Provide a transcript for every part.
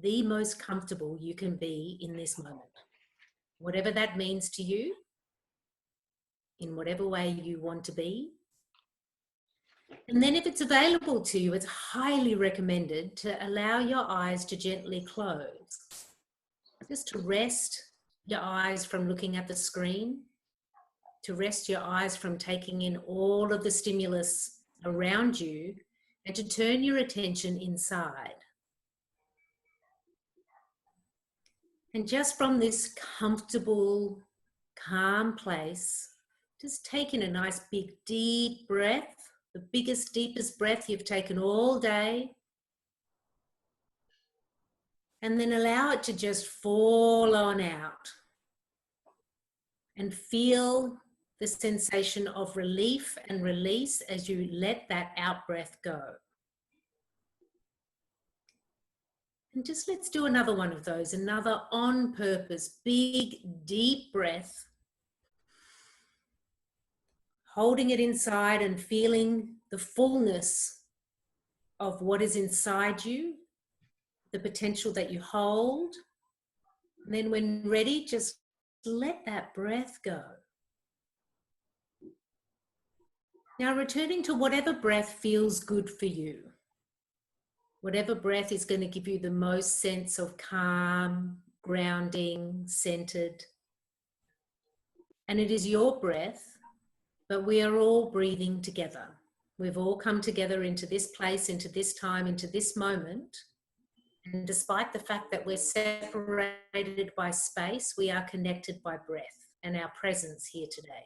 the most comfortable you can be in this moment. Whatever that means to you, in whatever way you want to be. And then if it's available to you, it's highly recommended to allow your eyes to gently close. Just to rest your eyes from looking at the screen, to rest your eyes from taking in all of the stimulus around you, and to turn your attention inside. And just from this comfortable, calm place, just take in a nice big deep breath, the biggest, deepest breath you've taken all day. And then allow it to just fall on out. And feel the sensation of relief and release as you let that out breath go. And just let's do another one of those, another on purpose, big, deep breath. Holding it inside and feeling the fullness of what is inside you, the potential that you hold. And then when ready, just let that breath go. Now returning to whatever breath feels good for you. Whatever breath is going to give you the most sense of calm, grounding, centered. And it is your breath, but we are all breathing together. We've all come together into this place, into this time, into this moment. And despite the fact that we're separated by space, we are connected by breath and our presence here today.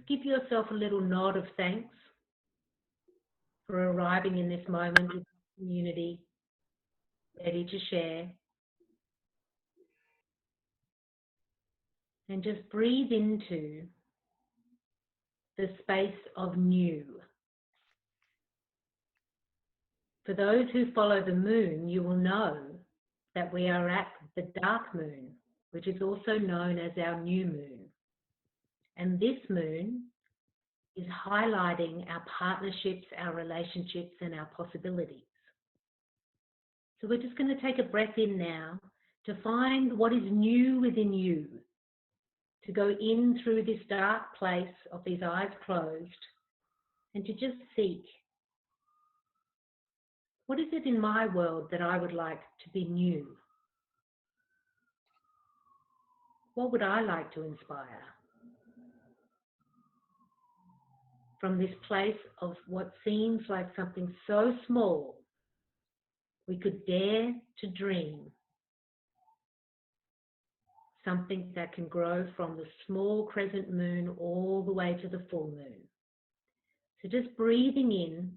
Give yourself a little nod of thanks for arriving in this moment with the community, ready to share. And just breathe into the space of new. For those who follow the moon, you will know that we are at the dark moon, which is also known as our new moon. And this moon is highlighting our partnerships, our relationships, and our possibilities. So we're just going to take a breath in now to find what is new within you, to go in through this dark place of these eyes closed and to just seek, what is it in my world that I would like to be new? What would I like to inspire? From this place of what seems like something so small, we could dare to dream something that can grow from the small crescent moon all the way to the full moon. So just breathing in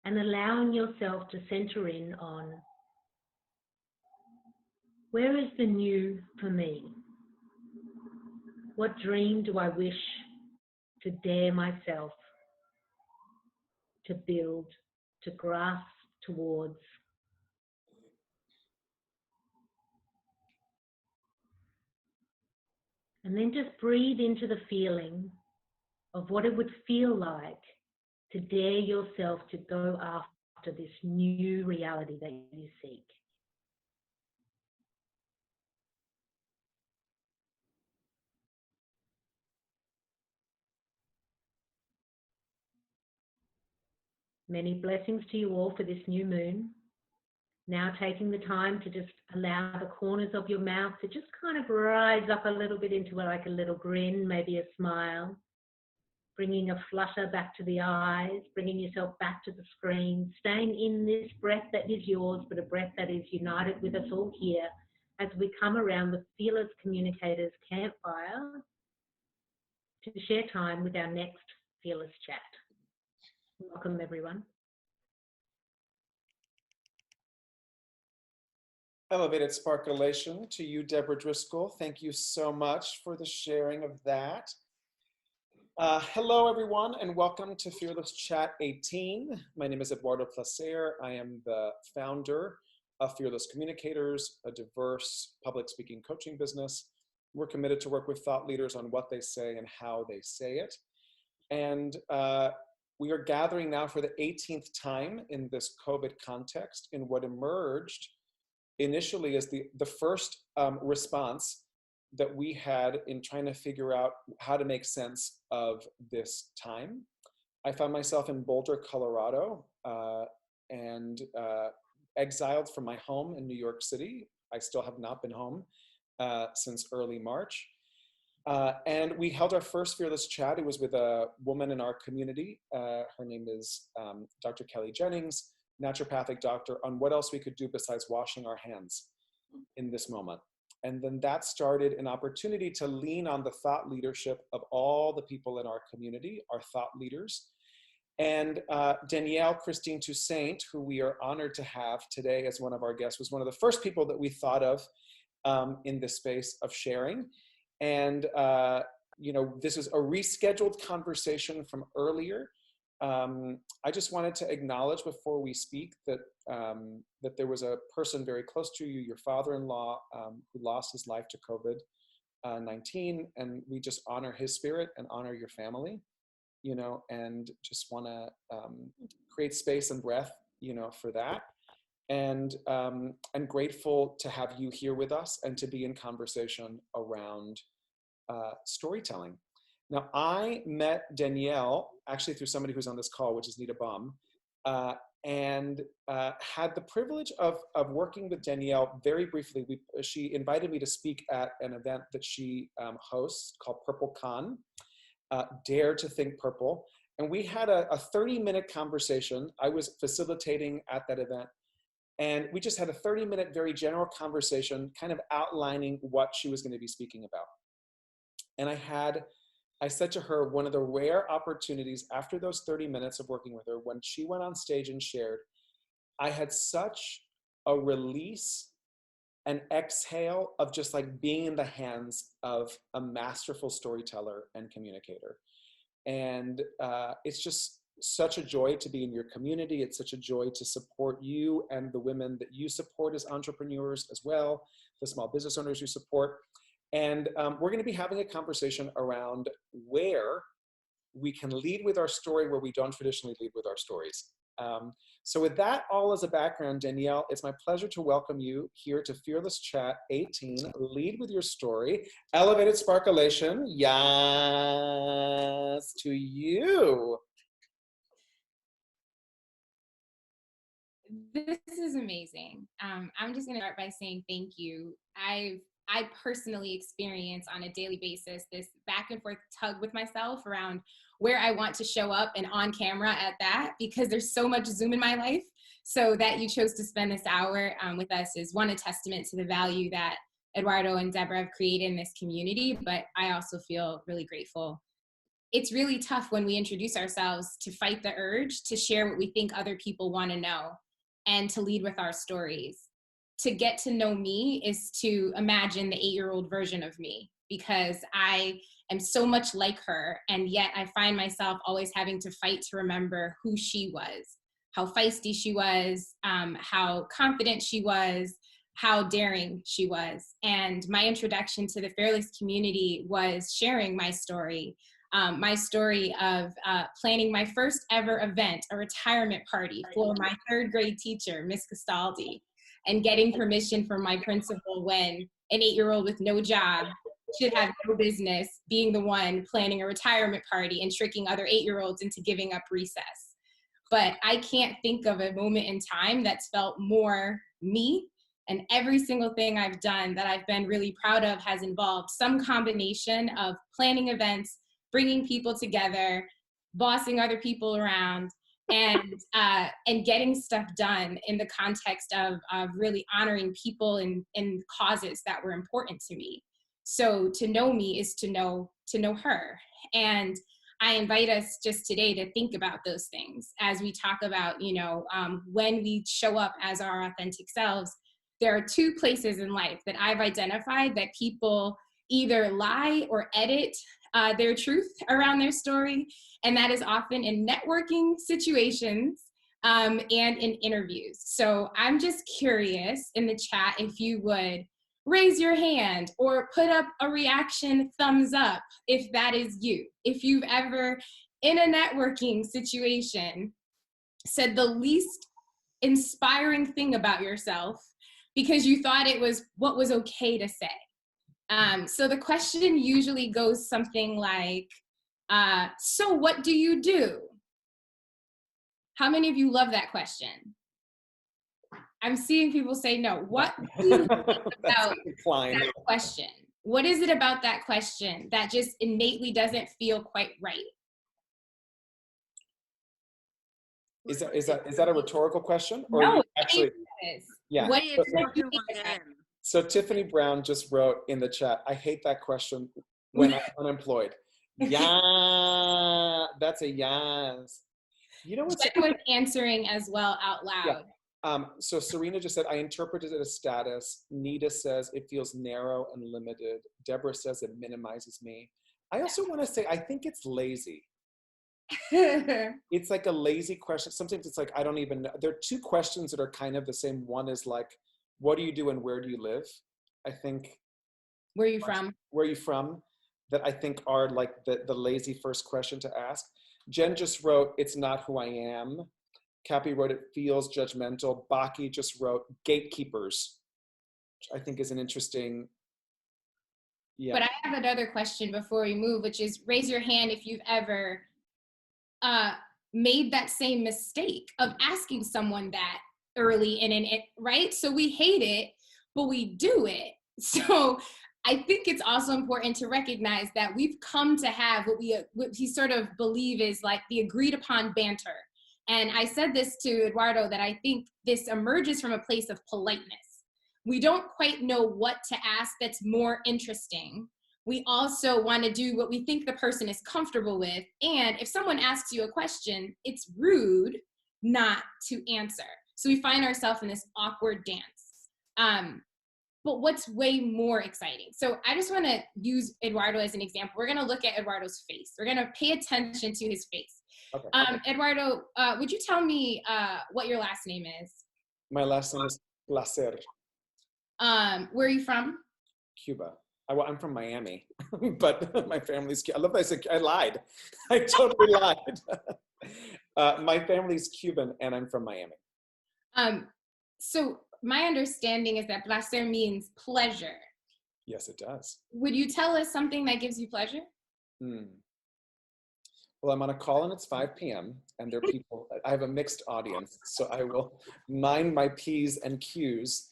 and allowing yourself to center in on, where is the new for me? What dream do I wish to dare myself to build, to grasp towards? And then just breathe into the feeling of what it would feel like to dare yourself to go after this new reality that you seek. Many blessings to you all for this new moon. Now taking the time to just allow the corners of your mouth to just kind of rise up a little bit into like a little grin, maybe a smile. Bringing a flutter back to the eyes, bringing yourself back to the screen, staying in this breath that is yours, but a breath that is united with us all here as we come around the Fearless Communicators campfire to share time with our next Fearless Chat. Welcome, everyone. Elevated Sparkulation to you, Deborah Driscoll. Thank you so much for the sharing of that. Hello, everyone, and welcome to Fearless Chat 18. My name is Eduardo Placer. I am the founder of Fearless Communicators, a diverse public speaking coaching business. We're committed to work with thought leaders on what they say and how they say it. And we are gathering now for the 18th time in this COVID context in what emerged initially as the first response that we had in trying to figure out how to make sense of this time. I found myself in Boulder, Colorado, and exiled from my home in New York City. I still have not been home since early March. And we held our first Fearless Chat. It was with a woman in our community. Her name is Dr. Kelly Jennings, naturopathic doctor, on what else we could do besides washing our hands in this moment. And then that started an opportunity to lean on the thought leadership of all the people in our community, our thought leaders. And Danielle Kristine Toussaint, who we are honored to have today as one of our guests, was one of the first people that we thought of in this space of sharing. And, this is a rescheduled conversation from earlier. I just wanted to acknowledge before we speak that, that there was a person very close to you, your father-in-law, who lost his life to COVID-19, and we just honor his spirit and honor your family, and just want to create space and breath, for that. And I'm grateful to have you here with us and to be in conversation around storytelling. Now, I met Danielle actually through somebody who's on this call, which is Nita Baum, and had the privilege of working with Danielle very briefly. She invited me to speak at an event that she hosts called PurpleCON, Dare to Think Purple. And we had a 30-minute conversation. I was facilitating at that event. And we just had a 30-minute, very general conversation, kind of outlining what she was going to be speaking about. And I said to her, one of the rare opportunities after those 30 minutes of working with her, when she went on stage and shared, I had such a release and exhale of just like being in the hands of a masterful storyteller and communicator. And it's just such a joy to be in your community. It's such a joy to support you and the women that you support as entrepreneurs as well, the small business owners you support. And we're going to be having a conversation around where we can lead with our story, where we don't traditionally lead with our stories. So with that all as a background, Danielle, it's my pleasure to welcome you here to Fearless Chat 18, Lead with Your Story, Elevated Sparkleation. Yes, to you. This is amazing. I'm just going to start by saying thank you. I personally experience on a daily basis this back and forth tug with myself around where I want to show up and on camera at that, because there's so much Zoom in my life. So that you chose to spend this hour with us is one, a testament to the value that Eduardo and Deborah have created in this community, but I also feel really grateful. It's really tough when we introduce ourselves to fight the urge to share what we think other people want to know and to lead with our stories. To get to know me is to imagine the 8-year-old version of me, because I am so much like her, and yet I find myself always having to fight to remember who she was, how feisty she was, how confident she was, how daring she was. And my introduction to the Fearless community was sharing my story of planning my first ever event, a retirement party for my 3rd grade teacher, Miss Castaldi, and getting permission from my principal when an 8-year-old with no job should have no business being the one planning a retirement party and tricking other 8-year-olds into giving up recess. But I can't think of a moment in time that's felt more me, and every single thing I've done that I've been really proud of has involved some combination of planning events, bringing people together, bossing other people around, and getting stuff done in the context of really honoring people and causes that were important to me. So to know me is to know her. And I invite us just today to think about those things as we talk about, when we show up as our authentic selves. There are 2 places in life that I've identified that people either lie or edit their truth around their story, and that is often in networking situations and in interviews. So I'm just curious in the chat if you would raise your hand or put up a reaction thumbs up if that is you. If you've ever in a networking situation said the least inspiring thing about yourself because you thought it was what was okay to say. So the question usually goes something like, so what do you do? How many of you love that question? I'm seeing people say no. What do you think about that question? What is it about that question that just innately doesn't feel quite right? Is that a rhetorical question? Or No, actually, it is. yeah. What It's what not do who you I think am. So Tiffany Brown just wrote in the chat, I hate that question when I'm unemployed. Yeah, that's a yes. You know what's Jen was answering as well out loud. Yeah. So Serena just said, I interpreted it as status. Nita says it feels narrow and limited. Deborah says it minimizes me. I also want to say, I think it's lazy. It's like a lazy question. Sometimes it's like, I don't even know. There are two questions that are kind of the same. One is like, what do you do and where do you live? I think. Where are you from? Where are you from? That I think are like the lazy first question to ask. Jen just wrote, it's not who I am. Cappy wrote, it feels judgmental. Baki just wrote, gatekeepers, which I think is an interesting, yeah. But I have another question before we move, which is raise your hand if you've ever made that same mistake of asking someone that early in it, right? So we hate it, but we do it. So I think it's also important to recognize that we've come to have what we sort of believe is like the agreed upon banter. And I said this to Eduardo that I think this emerges from a place of politeness. We don't quite know what to ask that's more interesting. We also want to do what we think the person is comfortable with. And if someone asks you a question, it's rude not to answer. So we find ourselves in this awkward dance. But what's way more exciting? So I just want to use Eduardo as an example. We're going to look at Eduardo's face. We're going to pay attention to his face. Okay. Eduardo, would you tell me what your last name is? My last name is Placer. Where are you from? Cuba. I'm from Miami, but my family's, I love that I said, I lied. I totally lied. My family's Cuban and I'm from Miami. So my understanding is that placer means pleasure. Yes, it does. Would you tell us something that gives you pleasure? Well, I'm on a call and it's 5 p.m. and there are people, I have a mixed audience, so I will mind my P's and Q's.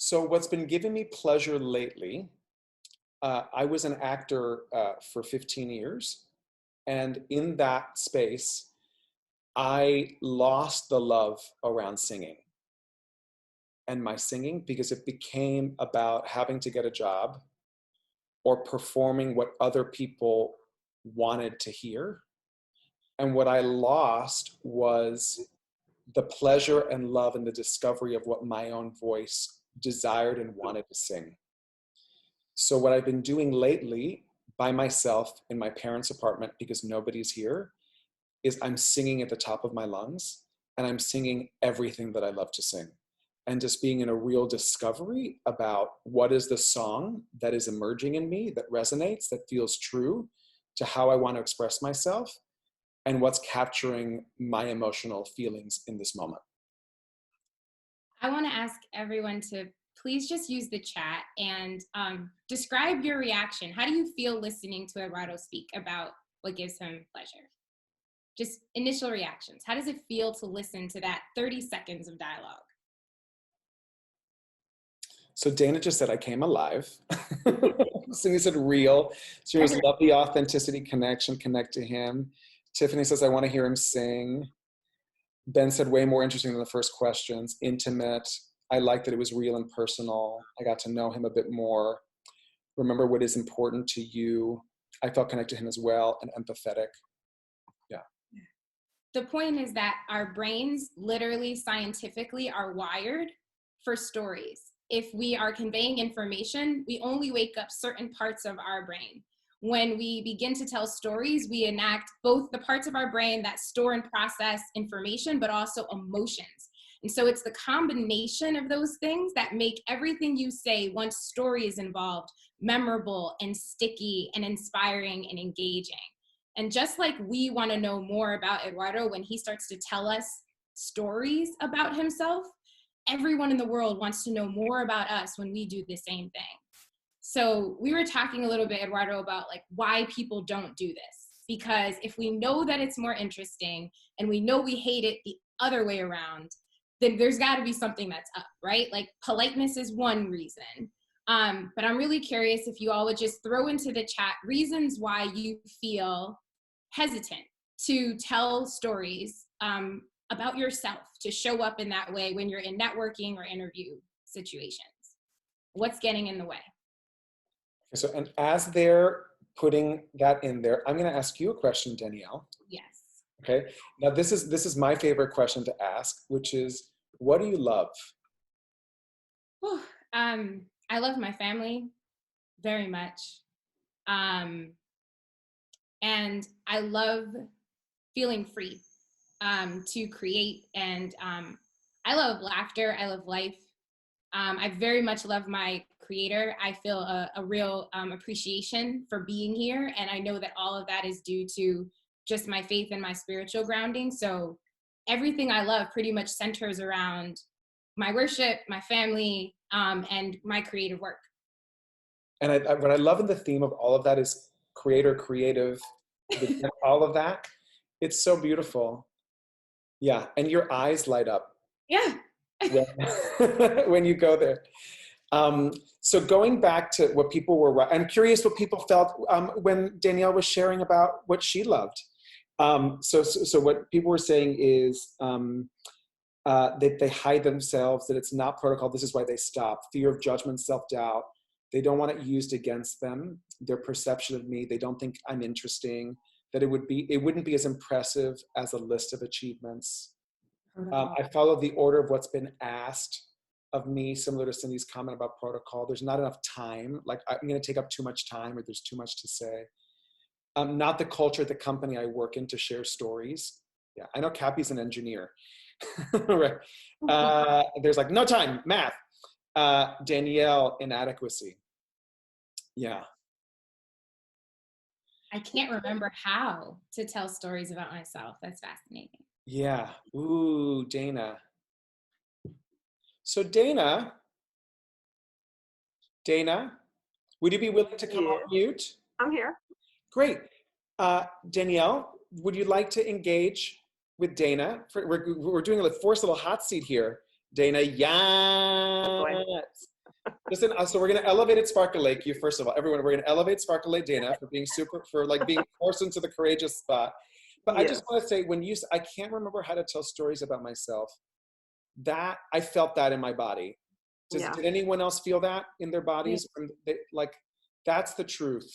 So what's been giving me pleasure lately, I was an actor for 15 years. And in that space, I lost the love around singing and my singing because it became about having to get a job or performing what other people wanted to hear. And what I lost was the pleasure and love and the discovery of what my own voice desired and wanted to sing. So what I've been doing lately by myself in my parents' apartment, because nobody's here, is I'm singing at the top of my lungs and I'm singing everything that I love to sing. And just being in a real discovery about what is the song that is emerging in me that resonates, that feels true to how I want to express myself and what's capturing my emotional feelings in this moment. I want to ask everyone to please just use the chat and describe your reaction. How do you feel listening to Eduardo speak about what gives him pleasure? Just initial reactions. How does it feel to listen to that 30 seconds of dialogue? So Dana just said, I came alive. Cindy said real. She was love the authenticity connection, connect to him. Tiffany says, I want to hear him sing. Ben said, way more interesting than the first questions, intimate. I like that it was real and personal. I got to know him a bit more. Remember what is important to you. I felt connected to him as well and empathetic. Yeah. The point is that our brains literally scientifically are wired for stories. If we are conveying information, we only wake up certain parts of our brain. When we begin to tell stories, we enact both the parts of our brain that store and process information, but also emotions. And so it's the combination of those things that make everything you say once story is involved memorable and sticky and inspiring and engaging. And just like we want to know more about Eduardo when he starts to tell us stories about himself, everyone in the world wants to know more about us when we do the same thing. So we were talking a little bit, Eduardo, about like why people don't do this. Because if we know that it's more interesting and we know we hate it the other way around, then there's got to be something that's up, right? Like politeness is one reason. But I'm really curious if you all would just throw into the chat reasons why you feel hesitant to tell stories about yourself, to show up in that way when you're in networking or interview situations. What's getting in the way? So, and as they're putting that in there, I'm going to ask you a question, Danielle. Yes. Okay. Now, this is my favorite question to ask, which is, what do you love? I love my family very much. And I love feeling free to create. And I love laughter. I love life. I very much love my creator. I feel a real appreciation for being here. And I know that all of that is due to just my faith and my spiritual grounding. So everything I love pretty much centers around my worship, my family, and my creative work. And what I love in the theme of all of that is creator, creative, all of that. It's so beautiful. Yeah. And your eyes light up. Yeah. when you go there. So going back to what people were, I'm curious what people felt when Danielle was sharing about what she loved. So what people were saying is that they hide themselves, that it's not protocol. This is why they stop. Fear of judgment, self-doubt. They don't want it used against them. Their perception of me, they don't think I'm interesting, that it wouldn't be as impressive as a list of achievements. I follow the order of what's been asked of me, similar to Cindy's comment about protocol. There's not enough time. Like I'm going to take up too much time, or there's too much to say. Not the culture at the company I work in to share stories. Yeah, I know Cappy's an engineer. Right. There's like no time, math. Danielle, inadequacy. Yeah. I can't remember how to tell stories about myself. That's fascinating. Yeah. Ooh, Dana. So Dana, would you be willing to come on mute? I'm here. Great. Danielle, would you like to engage with Dana? We're doing a forced little hot seat here. Dana, yes. Listen, so we're going to elevate Sparkle Lake. You first of all, everyone, we're going to elevate Sparkle Lake Dana for being being forced into the courageous spot. But yes. I just want to say, I can't remember how to tell stories about myself. That I felt that in my body. Did anyone else feel that in their bodies? Like, that's the truth,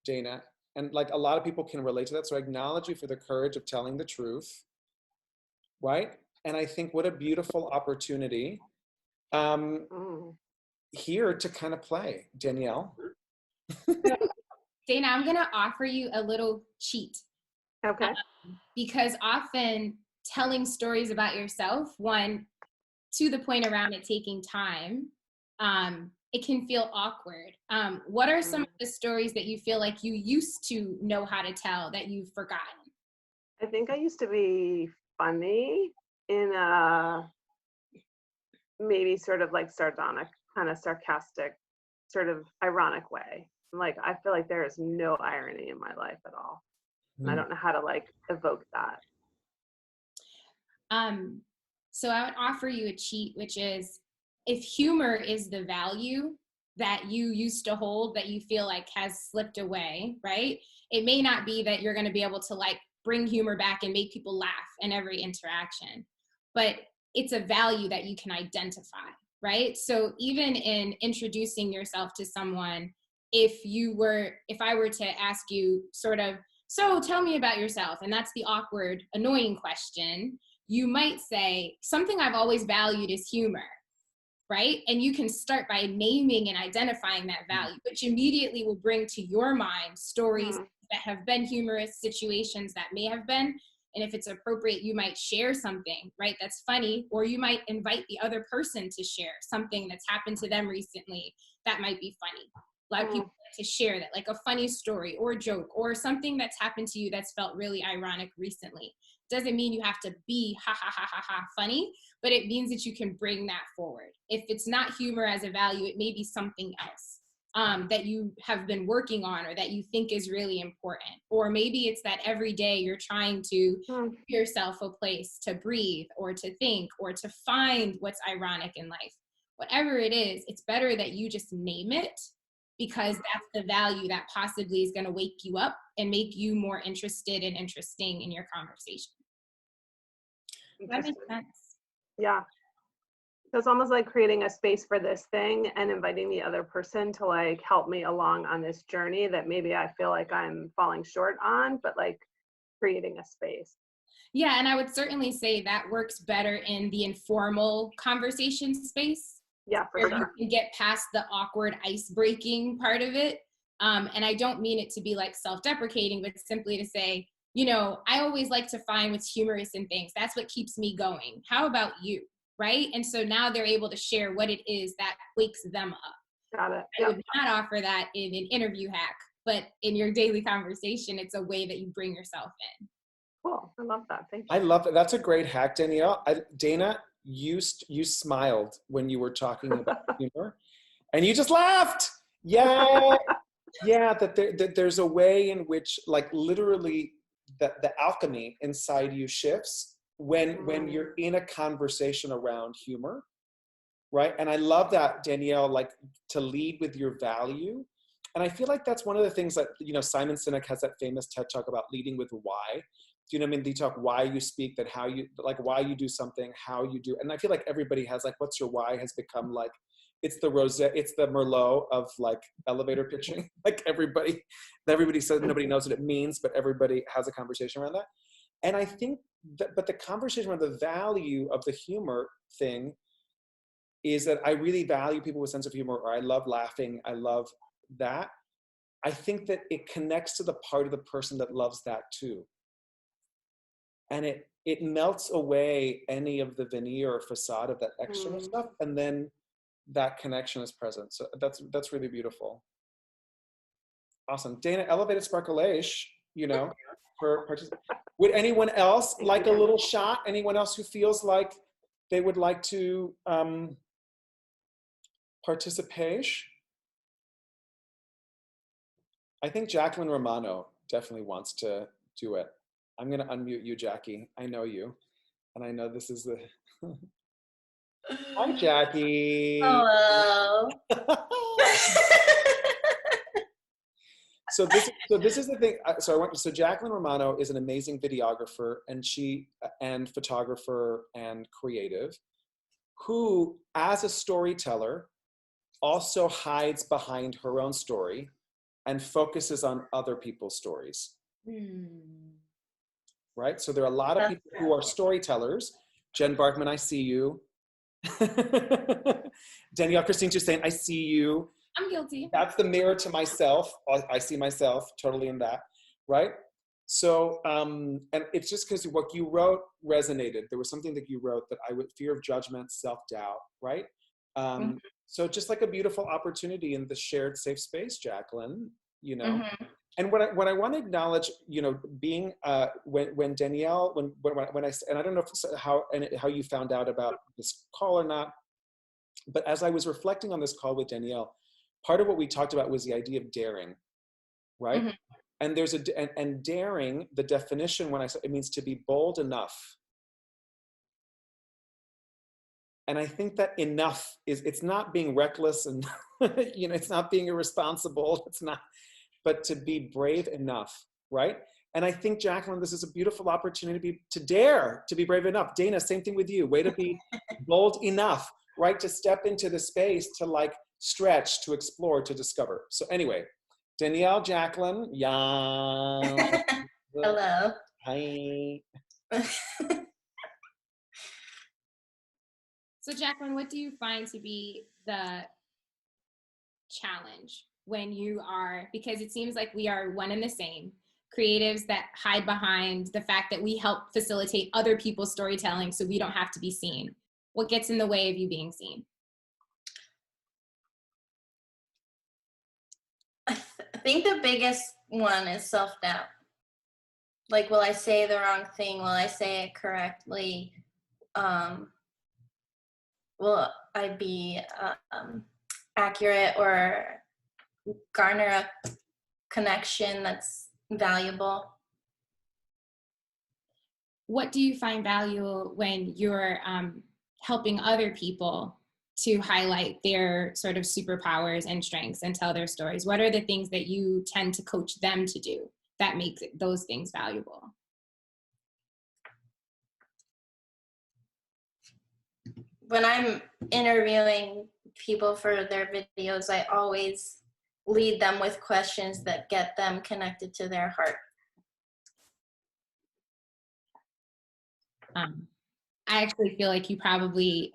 Dana. And like a lot of people can relate to that. So I acknowledge you for the courage of telling the truth, right? And I think what a beautiful opportunity here to kind of play, Danielle. Dana, I'm gonna offer you a little cheat. Okay. Because often telling stories about yourself, one, to the point around it taking time, it can feel awkward. What are some of the stories that you feel like you used to know how to tell that you've forgotten? I think I used to be funny in a maybe sort of like sardonic, kind of sarcastic, sort of ironic way. Like, I feel like there is no irony in my life at all. And I don't know how to like evoke that. So I would offer you a cheat, which is if humor is the value that you used to hold that you feel like has slipped away, right? It may not be that you're going to be able to like bring humor back and make people laugh in every interaction, but it's a value that you can identify, right? So even in introducing yourself to someone, if I were to ask you sort of, so tell me about yourself, and that's the awkward, annoying question, you might say, something I've always valued is humor, right? And you can start by naming and identifying that value, which immediately will bring to your mind stories that have been humorous, situations that may have been, And if it's appropriate, you might share something, right, that's funny, or you might invite the other person to share something that's happened to them recently that might be funny. A lot of people like to share that, like a funny story or joke or something that's happened to you that's felt really ironic recently. Doesn't mean you have to be ha ha ha ha ha funny, but it means that you can bring that forward. If it's not humor as a value, it may be something else that you have been working on or that you think is really important. Or maybe it's that every day you're trying to give yourself a place to breathe or to think or to find what's ironic in life. Whatever it is, it's better that you just name it, because that's the value that possibly is going to wake you up and make you more interested and interesting in your conversation. That makes sense. Yeah. So it's almost like creating a space for this thing and inviting the other person to like help me along on this journey that maybe I feel like I'm falling short on, but like creating a space. Yeah, and I would certainly say that works better in the informal conversation space. Yeah, for where sure. you can get past the awkward ice breaking part of it. And I don't mean it to be like self-deprecating, but simply to say, you know, I always like to find what's humorous in things. That's what keeps me going. How about you? Right? And so now they're able to share what it is that wakes them up. Got it. I would not offer that in an interview hack, but in your daily conversation, it's a way that you bring yourself in. Cool. I love that. Thank you. I love that. That's a great hack, Danielle. Dana, you smiled when you were talking about humor, and you just laughed. Yeah, yeah. That there's a way in which, like, literally, the alchemy inside you shifts when you're in a conversation around humor, right? And I love that, Danielle, like, to lead with your value. And I feel like that's one of the things that, you know, Simon Sinek has that famous TED talk about leading with why. Do you know what I mean? They talk why you speak, that how you, like, why you do something, how you do. And I feel like everybody has, like, what's your why has become like, it's the Merlot of like elevator pitching. Like everybody says, nobody knows what it means, but everybody has a conversation around that. And I think that, but the conversation around the value of the humor thing is that I really value people with sense of humor, or I love laughing. I love that. I think that it connects to the part of the person that loves that too. And it melts away any of the veneer or facade of that external stuff. And then that connection is present. So that's really beautiful. Awesome. Dana, elevated sparkleish, you know, would anyone else like a little shot? Anyone else who feels like they would like to participate? I think Jacqueline Romano definitely wants to do it. I'm going to unmute you, Jackie. I know you. And I know this is the... Hi, Jackie. Hello. So this is the thing. So Jacqueline Romano is an amazing videographer and photographer and creative, who, as a storyteller, also hides behind her own story and focuses on other people's stories. Right? So there are a lot of people who are storytellers. Jen Barkman, I see you. Danielle Kristine Toussaint, I see you. I'm guilty. That's the mirror to myself. I see myself totally in that, right? So, and it's just because what you wrote resonated. There was something that you wrote that I would fear of judgment, self-doubt, right? So just like a beautiful opportunity in the shared safe space, Jacqueline, you know. And what I want to acknowledge, you know, being when Danielle, when I, and I don't know how you found out about this call or not, but as I was reflecting on this call with Danielle, part of what we talked about was the idea of daring, right? And there's and daring, the definition when I said it means to be bold enough. And I think that enough it's not being reckless and you know, it's not being irresponsible, it's not, but to be brave enough, right? And I think, Jacqueline, this is a beautiful opportunity to dare to be brave enough. Dana, same thing with you. Way to be bold enough, right? To step into the space, to like stretch, to explore, to discover. So anyway, Danielle, Jacqueline, yeah. Hello. Hi. So Jacqueline, what do you find to be the challenge when you are, because it seems like we are one and the same, creatives that hide behind the fact that we help facilitate other people's storytelling so we don't have to be seen? What gets in the way of you being seen? I think the biggest one is self-doubt. Like, will I say the wrong thing? Will I say it correctly? Will I be accurate or garner a connection that's valuable? What do you find valuable when you're helping other people to highlight their sort of superpowers and strengths and tell their stories? What are the things that you tend to coach them to do that makes those things valuable? When I'm interviewing people for their videos, I always lead them with questions that get them connected to their heart. I actually feel like you probably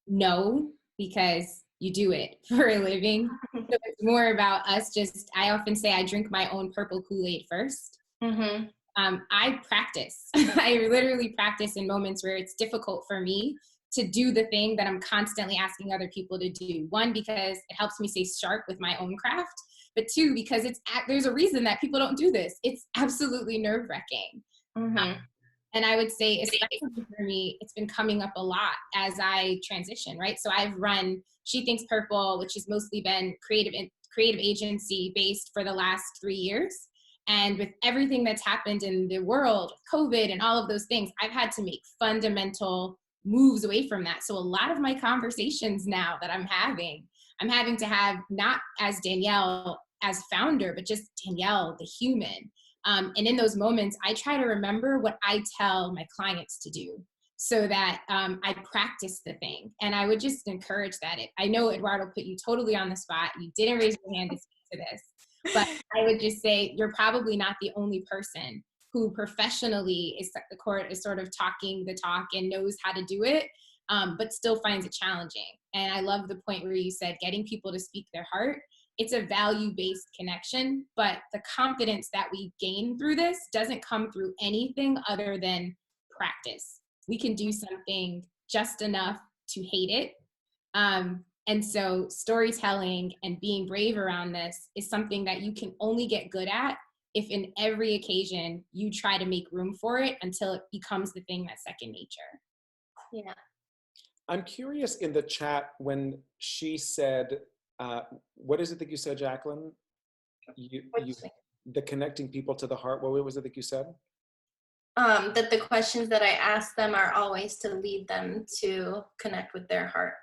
know because you do it for a living. So it's more about us just, I often say I drink my own purple Kool-Aid first. Mm-hmm. I practice. I literally practice in moments where it's difficult for me to do the thing that I'm constantly asking other people to do. One, because it helps me stay sharp with my own craft, but two, because there's a reason that people don't do this. It's absolutely nerve-wracking. Mm-hmm. And I would say, especially for me, it's been coming up a lot as I transition, right? So I've run She Thinks Purple, which has mostly been creative agency based for the last 3 years. And with everything that's happened in the world, COVID and all of those things, I've had to make fundamental moves away from that. So a lot of my conversations now that I'm having to have not as Danielle as founder, but just Danielle, the human. And in those moments, I try to remember what I tell my clients to do so that I practice the thing. And I would just encourage that. I know Eduardo put you totally on the spot. You didn't raise your hand to speak to this, but I would just say you're probably not the only person who professionally is sort of talking the talk and knows how to do it, but still finds it challenging. And I love the point where you said getting people to speak their heart. It's a value-based connection, but the confidence that we gain through this doesn't come through anything other than practice. We can do something just enough to hate it. And so storytelling and being brave around this is something that you can only get good at if in every occasion you try to make room for it until it becomes the thing that's second nature. Yeah. I'm curious in the chat when she said, what is it that you said, Jacqueline? The connecting people to the heart. What was it that you said? That the questions that I ask them are always to lead them to connect with their heart.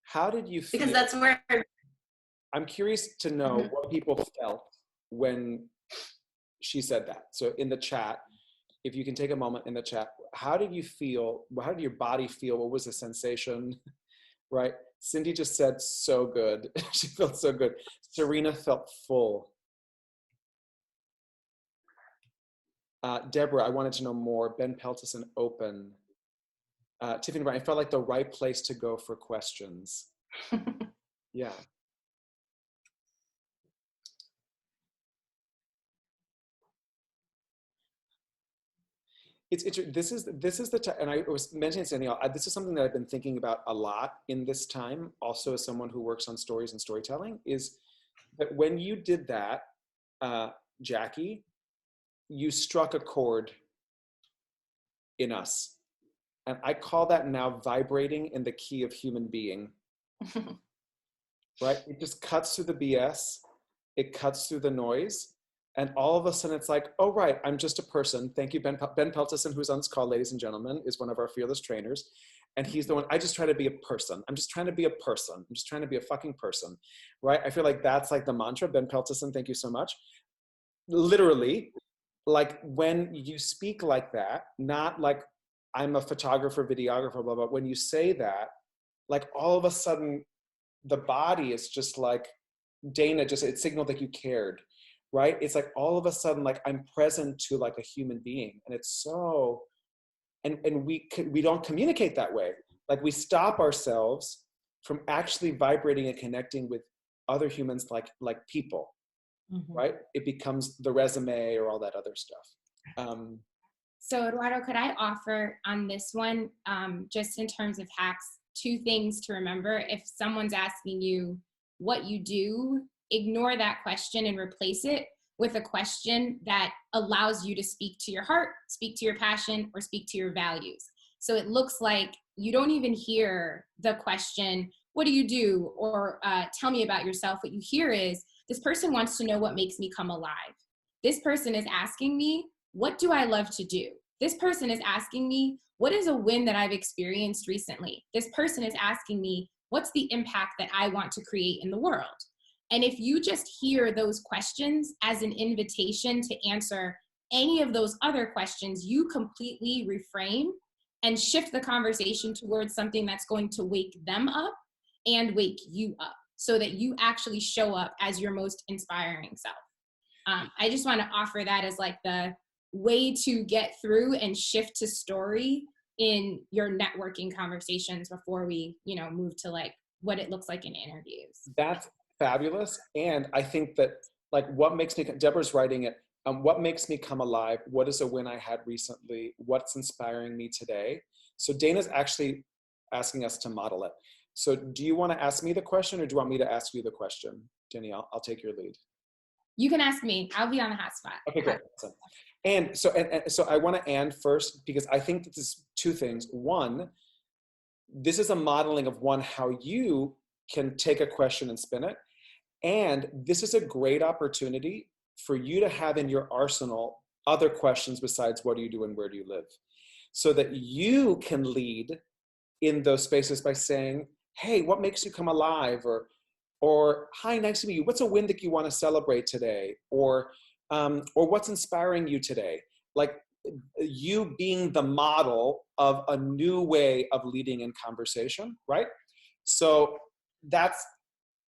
How did you feel? Because that's where... I'm curious to know what people felt when she said that. So in the chat, if you can take a moment in the chat, how did you feel? How did your body feel? What was the sensation? Right? Cindy just said, so good. She felt so good. Serena felt full. Deborah, I wanted to know more. Ben Peltison, open. Tiffany Brown, I felt like the right place to go for questions. Yeah. This is the and I was mentioning to Danielle, this is something that I've been thinking about a lot in this time, also as someone who works on stories and storytelling, is that when you did that, Jackie, you struck a chord in us. And I call that now vibrating in the key of human being. Right? It just cuts through the BS, it cuts through the noise, and all of a sudden it's like, oh, right, I'm just a person. Thank you, Ben Peltison, who's on this call, ladies and gentlemen, is one of our fearless trainers. And he's the one, I just try to be a person. I'm just trying to be a person. I'm just trying to be a fucking person, right? I feel like that's like the mantra. Ben Peltison, thank you so much. Literally, like when you speak like that, not like I'm a photographer, videographer, blah, blah. When you say that, like all of a sudden, the body is just like, Dana just, it signaled like you cared, right? It's like all of a sudden, like I'm present to like a human being. And it's so, and we don't communicate that way. Like we stop ourselves from actually vibrating and connecting with other humans like people. right? It becomes the resume or all that other stuff. So Eduardo, could I offer on this one, just in terms of hacks, 2 things to remember? If someone's asking you what you do, ignore that question and replace it with a question that allows you to speak to your heart, speak to your passion, or speak to your values. So it looks like you don't even hear the question, what do you do? Or tell me about yourself. What you hear is, this person wants to know what makes me come alive. This person is asking me, what do I love to do? This person is asking me, what is a win that I've experienced recently? This person is asking me, what's the impact that I want to create in the world? And if you just hear those questions as an invitation to answer any of those other questions, you completely reframe and shift the conversation towards something that's going to wake them up and wake you up, so that you actually show up as your most inspiring self. I just want to offer that as like the way to get through and shift to story in your networking conversations before we, move to like what it looks like in interviews. That's fabulous. And I think that like what makes me, Deborah's writing it, what makes me come alive? What is a win I had recently? What's inspiring me today? So Dana's actually asking us to model it. So do you want to ask me the question, or do you want me to ask you the question? Danielle, I'll take your lead. You can ask me. I'll be on the hot spot. Okay, great. Awesome. And so I want to end first, because I think that there's 2 things. One, this is a modeling of how you can take a question and spin it. And this is a great opportunity for you to have in your arsenal other questions besides what do you do and where do you live, so that you can lead in those spaces by saying, hey, what makes you come alive? Or hi, nice to meet you. What's a win that you want to celebrate today? Or what's inspiring you today? Like you being the model of a new way of leading in conversation, right? So that's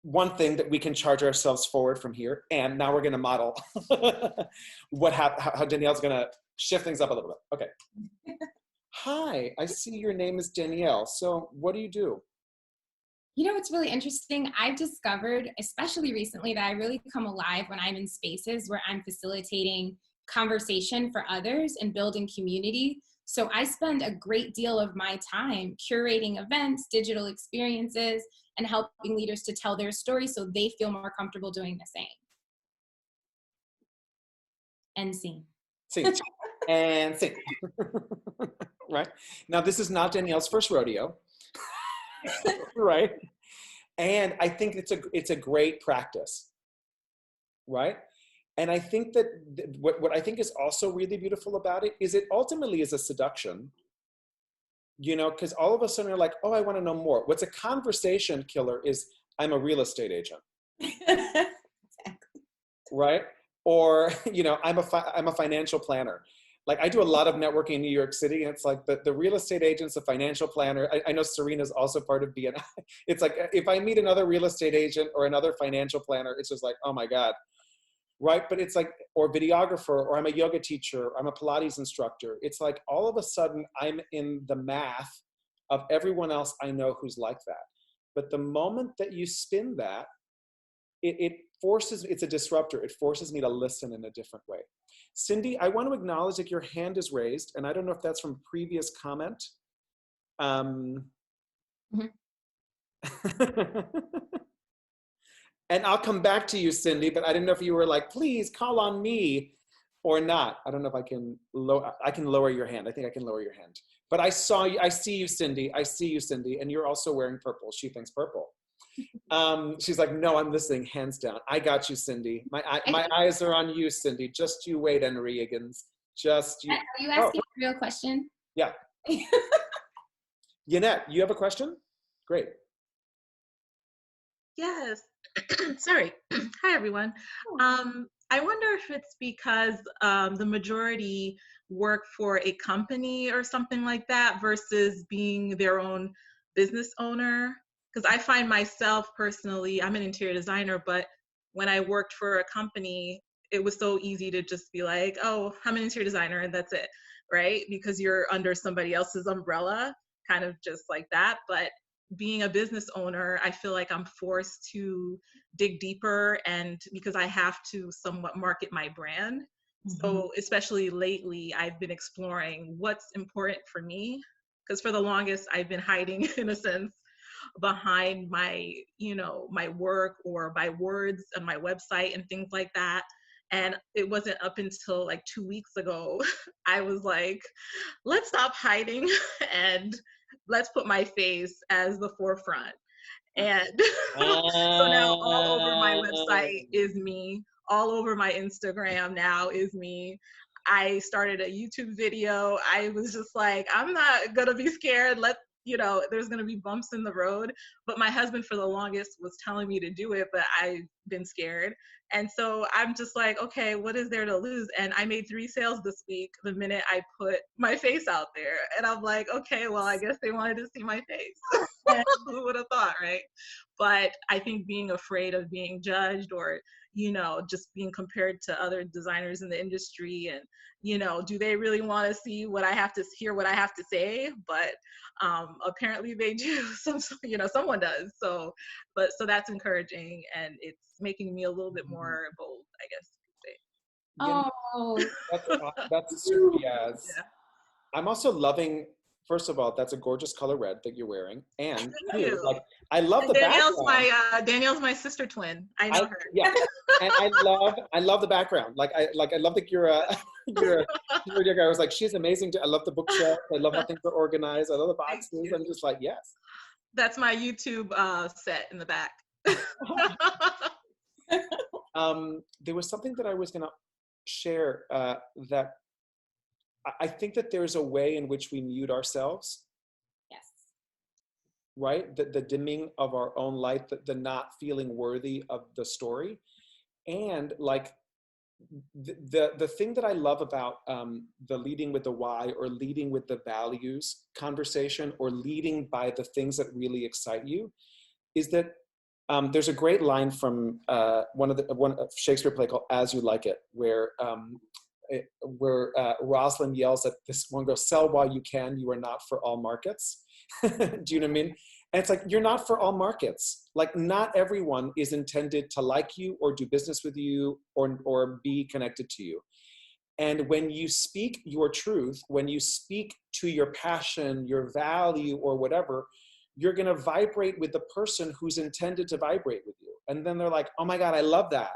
one thing that we can charge ourselves forward from here. And now we're going to model how Danielle's going to shift things up a little bit. Okay. Hi, I see your name is Danielle. So what do you do? What's really interesting? I've discovered, especially recently, that I really come alive when I'm in spaces where I'm facilitating conversation for others and building community. So I spend a great deal of my time curating events, digital experiences, and helping leaders to tell their story so they feel more comfortable doing the same. End scene. Scene. And scene. Right? Now, this is not Danielle's first rodeo. Right? And I think it's a great practice. Right? And I think that what I think is also really beautiful about it is it ultimately is a seduction, because all of a sudden you're like, oh, I want to know more. What's a conversation killer is I'm a real estate agent. Exactly. Right? Or, I'm a financial planner. Like I do a lot of networking in New York City, and it's like the real estate agent's a financial planner. I know Serena's also part of BNI. It's like, if I meet another real estate agent or another financial planner, it's just like, oh my God. Right? But it's like, or videographer, or I'm a yoga teacher, or I'm a Pilates instructor. It's like all of a sudden I'm in the math of everyone else I know who's like that. But the moment that you spin that, it's a disruptor. It forces me to listen in a different way. Cindy, I want to acknowledge that your hand is raised, and I don't know if that's from a previous comment. Mm-hmm. And I'll come back to you, Cindy, but I didn't know if you were like, please call on me or not. I don't know if I can lower your hand. I think I can lower your hand. But I see you, Cindy. I see you, Cindy. And you're also wearing purple. She thinks purple. She's like, no, I'm listening, hands down. I got you, Cindy. My eyes are on you, Cindy. Just you wait, Henry Higgins. Just you. Are you asking a real question? Yeah. Yanette, you have a question? Great. Yes. Sorry. Hi, everyone. I wonder if it's because the majority work for a company or something like that versus being their own business owner. Because I find myself personally, I'm an interior designer, but when I worked for a company, it was so easy to just be like, oh, I'm an interior designer and that's it, right? Because you're under somebody else's umbrella, kind of just like that. But being a business owner, I feel like I'm forced to dig deeper, and because I have to somewhat market my brand. So especially lately, I've been exploring what's important for me, because for the longest I've been hiding, in a sense, behind my, my work or by words on my website and things like that. And it wasn't up until like 2 weeks ago, I was like, let's stop hiding and let's put my face as the forefront. And so now all over my website is me. All over my Instagram now is me. I started a YouTube video. I was just like, I'm not gonna be scared. There's gonna be bumps in the road. But my husband for the longest was telling me to do it, but I've been scared. And so I'm just like, okay, what is there to lose? And I made 3 sales this week the minute I put my face out there. And I'm like, okay, well, I guess they wanted to see my face. Who would have thought, right? But I think being afraid of being judged, or just being compared to other designers in the industry, and do they really want to see what I have to hear, what I have to say? But apparently they do. Someone does. So that's encouraging, and it's making me a little bit more bold, I guess you could say. That's super yes. Yeah. I'm also loving, first of all, that's a gorgeous color red that you're wearing, and Thank you. like I love the background. Danielle's my sister twin. I know her. Yeah, and I love the background. I love that you're a guy. I was like, she's amazing. I love the bookshelf. I love how things are organized. I love the boxes. I'm just like, yes. That's my YouTube set in the back. There was something that I was going to share that I think that there's a way in which we mute ourselves. Yes. Right? The dimming of our own light, the not feeling worthy of the story. And like the thing that I love about the leading with the why, or leading with the values conversation, or leading by the things that really excite you, is that there's a great line from one of Shakespeare play called As You Like It, where Rosalind yells at this one girl, "Sell while you can, you are not for all markets." Do you know what I mean? And it's like, you're not for all markets. Like, not everyone is intended to like you or do business with you or be connected to you. And when you speak your truth, when you speak to your passion, your value, or whatever, you're going to vibrate with the person who's intended to vibrate with you. And then they're like, oh my God, I love that.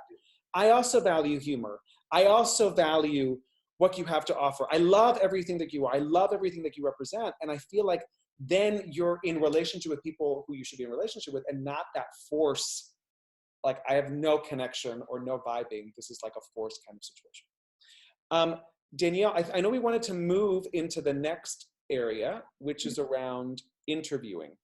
I also value humor. I also value what you have to offer. I love everything that you are. I love everything that you represent. And I feel like then you're in relationship with people who you should be in relationship with, and not that force, like I have no connection or no vibing. This is like a forced kind of situation. Danielle, I know we wanted to move into the next area, which is around interviewing.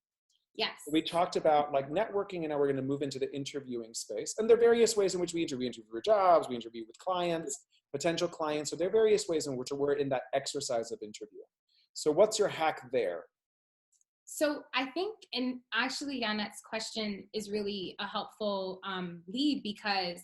Yes. We talked about like networking, and now we're going to move into the interviewing space. And there are various ways in which we interview for jobs, we interview with clients, potential clients. So there are various ways in which we're in that exercise of interviewing. So what's your hack there? So I think, and actually Janet's question is really a helpful lead, because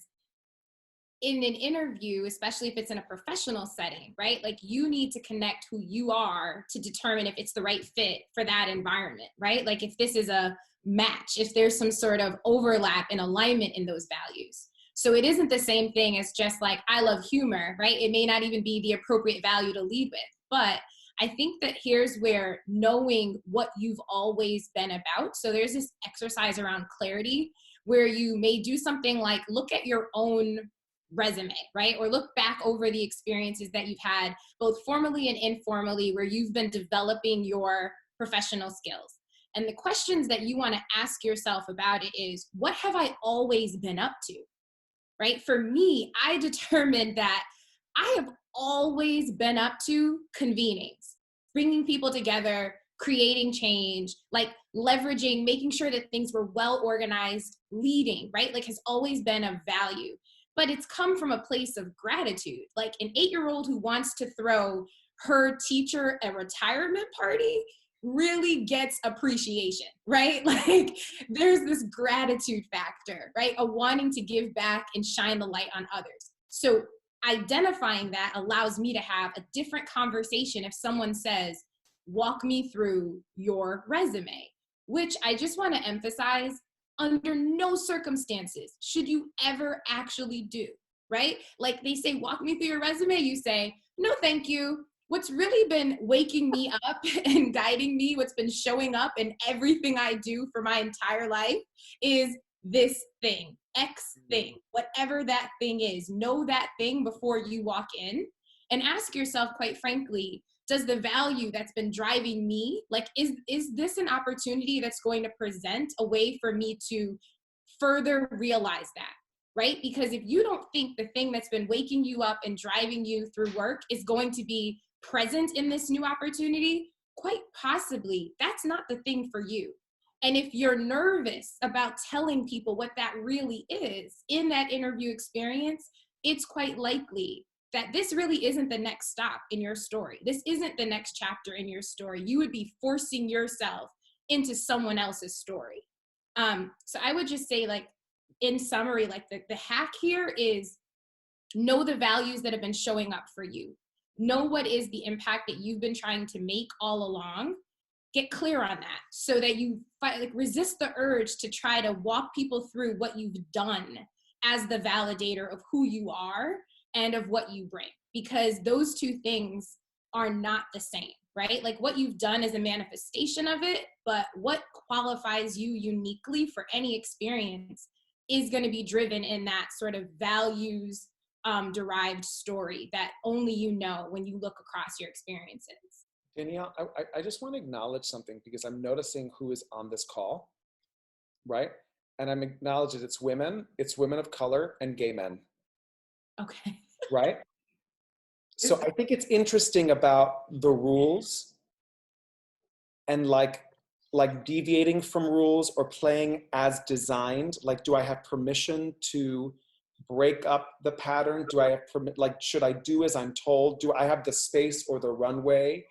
in an interview, especially if it's in a professional setting, right? Like, you need to connect who you are to determine if it's the right fit for that environment, right? Like, if this is a match, if there's some sort of overlap and alignment in those values. So it isn't the same thing as just like, I love humor, right? It may not even be the appropriate value to lead with. But I think that here's where knowing what you've always been about. So there's this exercise around clarity where you may do something like look at your own resume, right? Or look back over the experiences that you've had, both formally and informally, where you've been developing your professional skills. And the questions that you want to ask yourself about it is, what have I always been up to, right? For me, I determined that I have always been up to convenings, bringing people together, creating change, like leveraging, making sure that things were well organized, leading, right? Like, has always been a value. But it's come from a place of gratitude. Like, an 8-year-old who wants to throw her teacher a retirement party really gets appreciation, right? Like, there's this gratitude factor, right? A wanting to give back and shine the light on others. So identifying that allows me to have a different conversation if someone says, walk me through your resume. which I just want to emphasize, under no circumstances should you ever actually do, right? Like they say, walk me through your resume. You say, no, thank you. What's really been waking me up and guiding me, what's been showing up in everything I do for my entire life is this thing, X thing, whatever that thing is. Know that thing before you walk in and ask yourself, quite frankly, does the value that's been driving me, like, is this an opportunity that's going to present a way for me to further realize that, right? Because if you don't think the thing that's been waking you up and driving you through work is going to be present in this new opportunity, quite possibly that's not the thing for you. And if you're nervous about telling people what that really is in that interview experience, it's quite likely that this really isn't the next stop in your story. This isn't the next chapter in your story. You would be forcing yourself into someone else's story. So I would just say, like, in summary, like the hack here is know the values that have been showing up for you. Know what is the impact that you've been trying to make all along. Get clear on that so that you resist the urge to try to walk people through what you've done as the validator of who you are and of what you bring, because those two things are not the same, right? Like what you've done is a manifestation of it, but what qualifies you uniquely for any experience is going to be driven in that sort of values derived story that only you know when you look across your experiences. Danielle, I just want to acknowledge something because I'm noticing who is on this call, right? And I'm acknowledging it's women of color, and gay men. Okay. Right? So I think it's interesting about the rules and like deviating from rules or playing as designed. Like, do I have permission to break up the pattern? Do I have should I do as I'm told? Do I have the space or the runway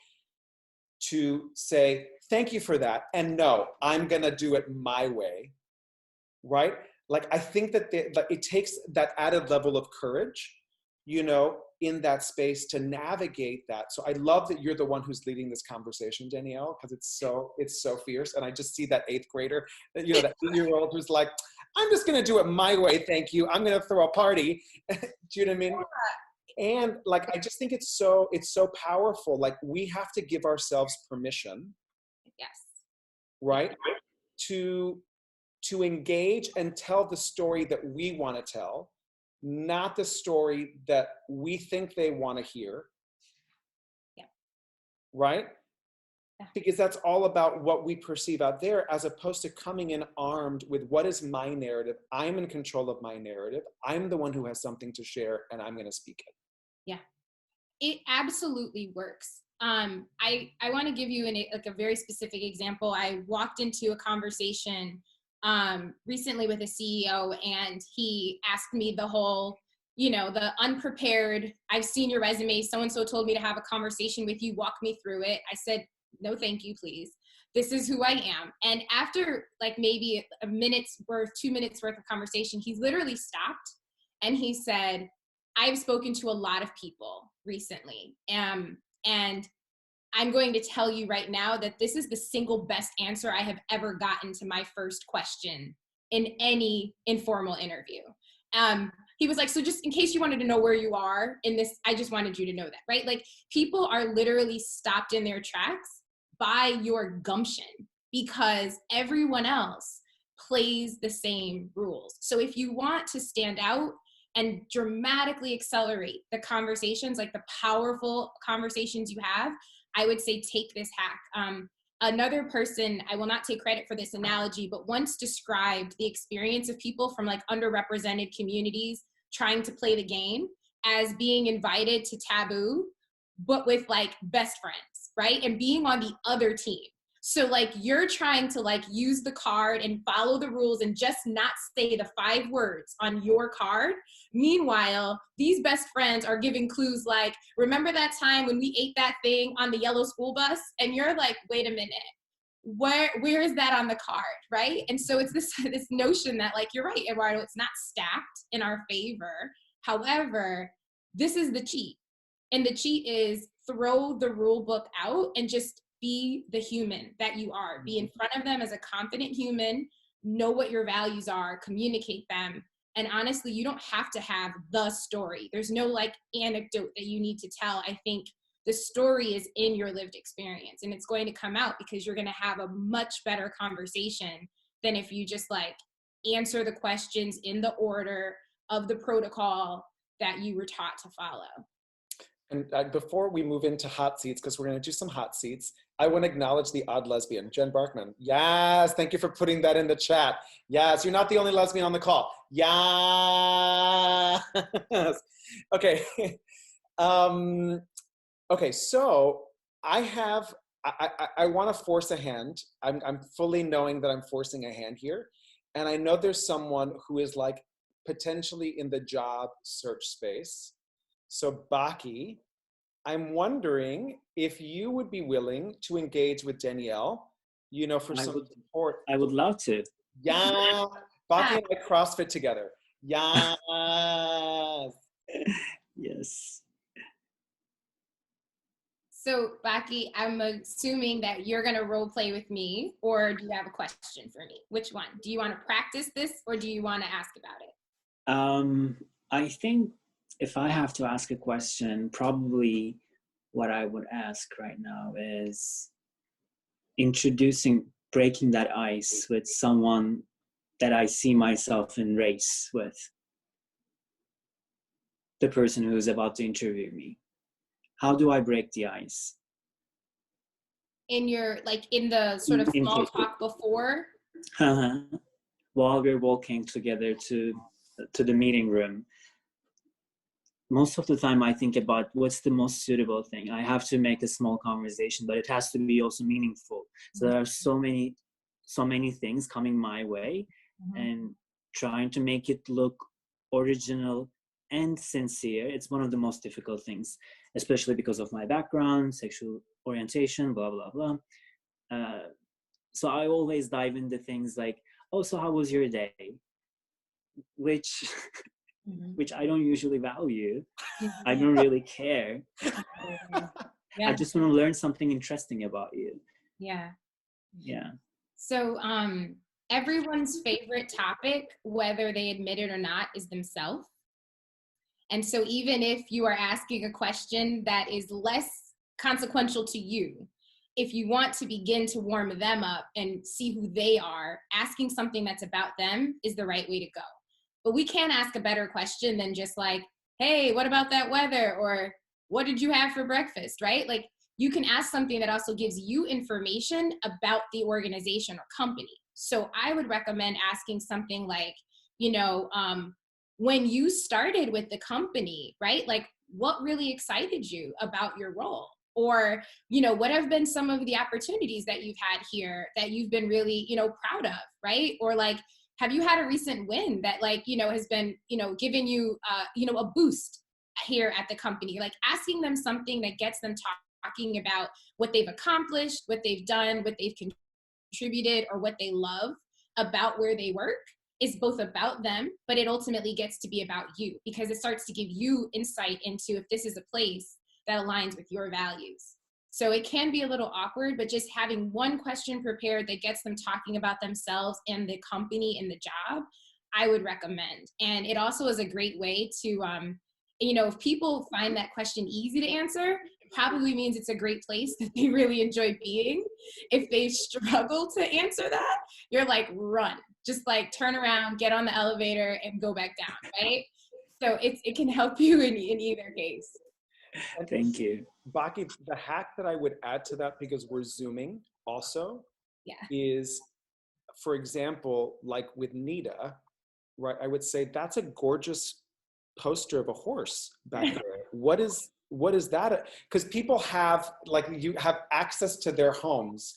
to say, thank you for that, and no, I'm gonna do it my way, right? Like, I think that it takes that added level of courage, you know, in that space to navigate that. So I love that you're the one who's leading this conversation, Danielle, because it's so fierce. And I just see that 8th grader, you know, that 8-year-old who's like, I'm just gonna do it my way, thank you. I'm gonna throw a party. Do you know what I mean? And like, I just think it's so powerful. Like, we have to give ourselves permission. Yes. Right? To engage and tell the story that we want to tell, not the story that we think they want to hear. Yeah. Right? Yeah. Because that's all about what we perceive out there, as opposed to coming in armed with what is my narrative. I'm in control of my narrative. I'm the one who has something to share, and I'm going to speak it. Yeah, it absolutely works. I want to give you a very specific example. I walked into a conversation recently with a CEO, and he asked me the whole, you know, the unprepared, I've seen your resume, so-and-so told me to have a conversation with you, walk me through it. I said, no, thank you, please. This is who I am. And after like maybe a minute's worth, 2 minutes worth of conversation, he literally stopped and he said, I've spoken to a lot of people recently, and I'm going to tell you right now that this is the single best answer I have ever gotten to my first question in any informal interview. He was like, so just in case you wanted to know where you are in this, I just wanted you to know that, right? Like, people are literally stopped in their tracks by your gumption because everyone else plays the same rules. So if you want to stand out and dramatically accelerate the conversations, like the powerful conversations you have, I would say take this hack. Another person, I will not take credit for this analogy, but once described the experience of people from like underrepresented communities trying to play the game as being invited to Taboo, but with like best friends, right? And being on the other team. So like you're trying to like use the card and follow the rules and just not say the 5 words on your card. Meanwhile, these best friends are giving clues like, remember that time when we ate that thing on the yellow school bus? And you're like, wait a minute, where is that on the card, right? And so it's this notion that, like, you're right, Eduardo, it's not stacked in our favor. However, this is the cheat. And the cheat is throw the rule book out and just be the human that you are. Be in front of them as a confident human, know what your values are, communicate them. And honestly, you don't have to have the story. There's no like anecdote that you need to tell. I think the story is in your lived experience, and it's going to come out because you're going to have a much better conversation than if you just like answer the questions in the order of the protocol that you were taught to follow. And before we move into hot seats, because we're going to do some hot seats, I want to acknowledge the odd lesbian, Jen Barkman. Yes, thank you for putting that in the chat. Yes, you're not the only lesbian on the call. Yes. Okay. Okay, so I want to force a hand. I'm fully knowing that I'm forcing a hand here. And I know there's someone who is like potentially in the job search space. So Baki, I'm wondering if you would be willing to engage with Danielle, you know, for some support. I would love to. Yeah, Baki and I CrossFit together. Yes. Yes. So Baki, I'm assuming that you're going to role play with me, or do you have a question for me? Which one? Do you want to practice this, or do you want to ask about it? I think if I have to ask a question, probably what I would ask right now is breaking that ice with someone that I see myself in race with, the person who's about to interview me. How do I break the ice? In your, like in the sort of small talk before? While we're walking together to the meeting room, most of the time I think about what's the most suitable thing. I have to make a small conversation, but it has to be also meaningful. So there are so many things coming my way, and trying to make it look original and sincere. It's one of the most difficult things, especially because of my background, sexual orientation, blah, blah, blah. So I always dive into things like, oh, so how was your day? Which I don't usually value. I don't really care. Yeah. I just want to learn something interesting about you. Yeah. Yeah. So everyone's favorite topic, whether they admit it or not, is themselves. And so even if you are asking a question that is less consequential to you, if you want to begin to warm them up and see who they are, asking something that's about them is the right way to go. But we can't ask a better question than just like, hey, what about that weather? Or what did you have for breakfast, right? Like you can ask something that also gives you information about the organization or company. So I would recommend asking something like, when you started with the company, right? Like what really excited you about your role? Or, what have been some of the opportunities that you've had here that you've been really, proud of, right? Or like, have you had a recent win that like, has been, giving you, a boost here at the company? Like asking them something that gets them talking about what they've accomplished, what they've done, what they've contributed, or what they love about where they work is both about them, but it ultimately gets to be about you because it starts to give you insight into if this is a place that aligns with your values. So it can be a little awkward, but just having one question prepared that gets them talking about themselves and the company and the job, I would recommend. And it also is a great way to, if people find that question easy to answer, it probably means it's a great place that they really enjoy being. If they struggle to answer that, you're like, run. Just like turn around, get on the elevator and go back down, right? So it can help you in either case. Thank you. Baki, the hack that I would add to that, because we're Zooming also, is, for example, like with Nita, right? I would say that's a gorgeous poster of a horse back there. What is that? Because people have, like, you have access to their homes.